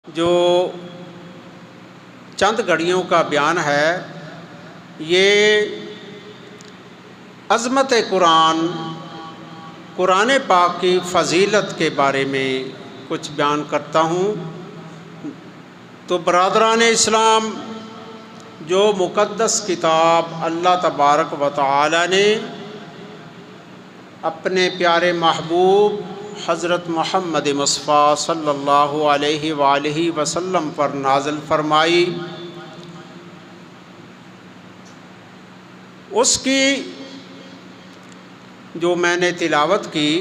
جو چند گھڑیوں کا بیان ہے یہ عظمت قرآن پاک کی فضیلت کے بارے میں کچھ بیان کرتا ہوں۔ تو برادران اسلام، جو مقدس کتاب اللہ تبارک و تعالی نے اپنے پیارے محبوب حضرت محمد مصطفیٰ صلی اللہ علیہ وآلہ وسلم پر نازل فرمائی، اس کی جو میں نے تلاوت کی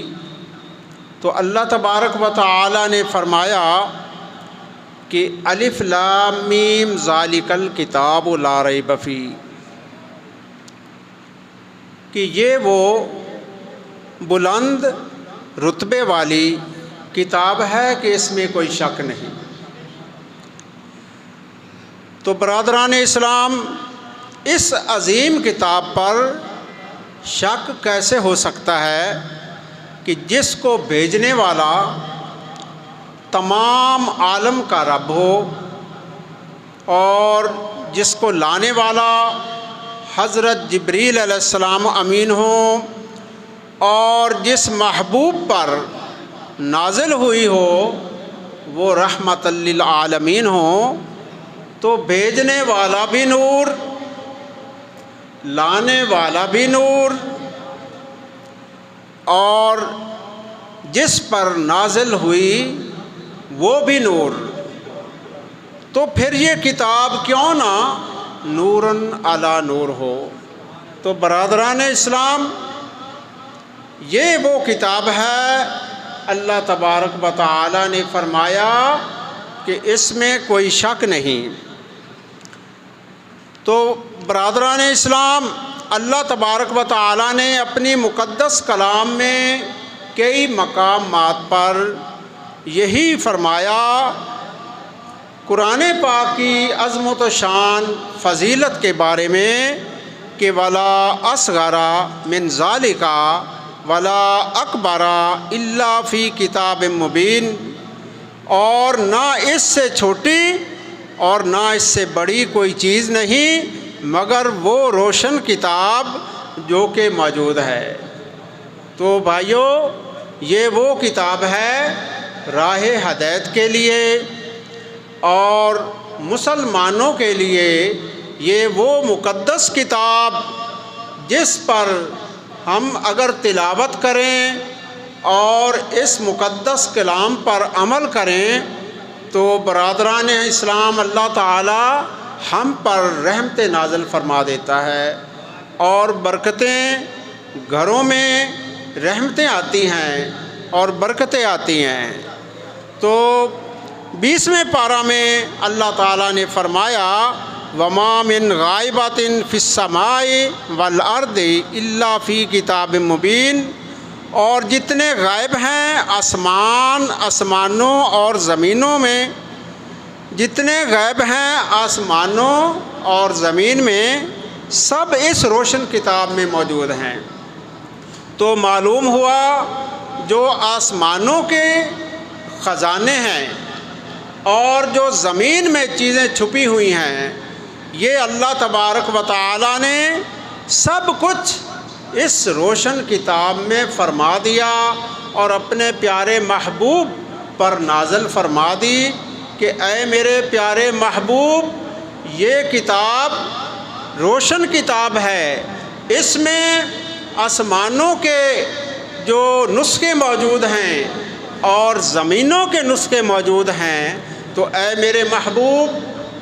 تو اللہ تبارک و تعالی نے فرمایا کہ الف لام میم ذالک الکتاب لا ریب فیہ، کہ یہ وہ بلند رتبے والی کتاب ہے کہ اس میں کوئی شک نہیں۔ تو برادران اسلام، اس عظیم کتاب پر شک کیسے ہو سکتا ہے کہ جس کو بھیجنے والا تمام عالم کا رب ہو اور جس کو لانے والا حضرت جبریل علیہ السلام امین ہو اور جس محبوب پر نازل ہوئی ہو وہ رحمت للعالمین ہو، تو بھیجنے والا بھی نور، لانے والا بھی نور، اور جس پر نازل ہوئی وہ بھی نور، تو پھر یہ کتاب کیوں نہ نوراً علی نور ہو۔ تو برادران اسلام، یہ وہ کتاب ہے، اللہ تبارک و تعالی نے فرمایا کہ اس میں کوئی شک نہیں۔ تو برادران اسلام، اللہ تبارک و تعالی نے اپنی مقدس کلام میں کئی مقامات پر یہی فرمایا، قرآن پاک کی عظمت و شان فضیلت کے بارے میں کہ ولا اصغر من ذالک ولا اکبر الا فی کتاب مبین، اور نہ اس سے چھوٹی اور نہ اس سے بڑی کوئی چیز نہیں مگر وہ روشن کتاب جو کہ موجود ہے۔ تو بھائیو، یہ وہ کتاب ہے راہ ہدایت کے لیے اور مسلمانوں کے لیے، یہ وہ مقدس کتاب جس پر ہم اگر تلاوت کریں اور اس مقدس کلام پر عمل کریں تو برادران اسلام اللہ تعالی ہم پر رحمت نازل فرما دیتا ہے اور برکتیں، گھروں میں رحمتیں آتی ہیں اور برکتیں آتی ہیں۔ تو 20ویں پارہ میں اللہ تعالیٰ نے فرمایا وَمَا مِن غَائِبَةٍ فِي السَّمَاءِ وَالْأَرْضِ إِلَّا فِي كِتَابٍ مُبِينٍ، اور جتنے غائب ہیں آسمانوں اور زمینوں میں، جتنے غائب ہیں آسمانوں اور زمین میں، سب اس روشن کتاب میں موجود ہیں۔ تو معلوم ہوا جو آسمانوں کے خزانے ہیں اور جو زمین میں چیزیں چھپی ہوئی ہیں، یہ اللہ تبارک و تعالی نے سب کچھ اس روشن کتاب میں فرما دیا اور اپنے پیارے محبوب پر نازل فرما دی کہ اے میرے پیارے محبوب، یہ کتاب روشن کتاب ہے، اس میں آسمانوں کے جو نسخے موجود ہیں اور زمینوں کے نسخے موجود ہیں، تو اے میرے محبوب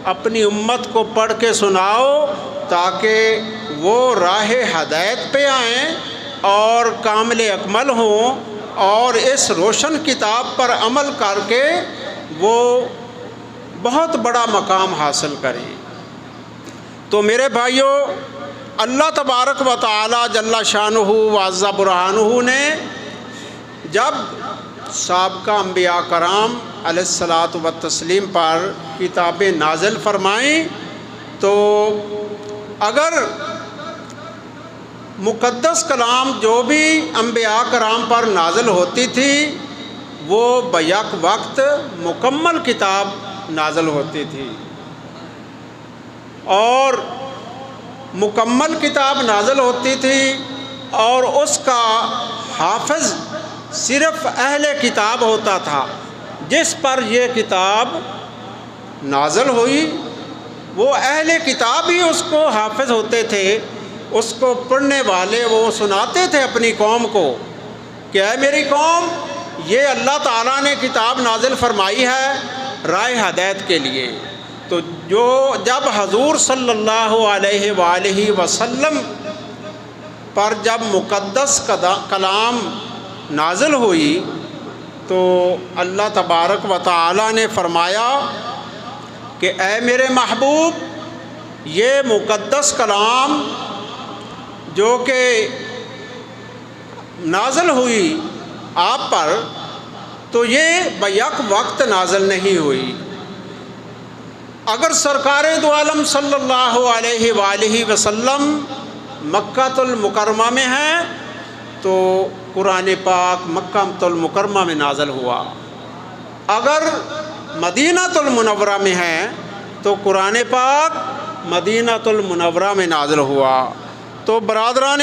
اپنی امت کو پڑھ کے سناؤ تاکہ وہ راہ ہدایت پہ آئیں اور کامل اکمل ہوں اور اس روشن کتاب پر عمل کر کے وہ بہت بڑا مقام حاصل کریں۔ تو میرے بھائیوں، اللہ تبارک و تعالی جل شانہ وعز برہانہ نے جب سابقہ انبیاء کرام علیہ الصلاۃ والتسلیم پر کتابیں نازل فرمائیں، تو اگر مقدس کلام جو بھی انبیاء کرام پر نازل ہوتی تھی وہ بیک وقت مکمل کتاب نازل ہوتی تھی اور مکمل کتاب نازل ہوتی تھی، اور اس کا حافظ صرف اہل کتاب ہوتا تھا جس پر یہ کتاب نازل ہوئی۔ وہ اہل کتاب ہی اس کو حافظ ہوتے تھے، اس کو پڑھنے والے وہ سناتے تھے اپنی قوم کو کہ اے میری قوم، یہ اللہ تعالیٰ نے کتاب نازل فرمائی ہے راہ ہدایت کے لیے۔ تو جب حضور صلی اللہ علیہ وآلہ وسلم پر جب مقدس کلام نازل ہوئی تو اللہ تبارک و تعالیٰ نے فرمایا کہ اے میرے محبوب، یہ مقدس کلام جو کہ نازل ہوئی آپ پر، تو یہ بیک وقت نازل نہیں ہوئی۔ اگر سرکار دو عالم صلی اللہ علیہ وآلہ وسلم مکہ المکرمہ میں ہیں تو قرآن پاک مکہ المکرمہ میں نازل ہوا، اگر مدینہ المنورہ میں ہیں تو قرآن پاک مدینہ المنورہ میں نازل ہوا۔ تو برادران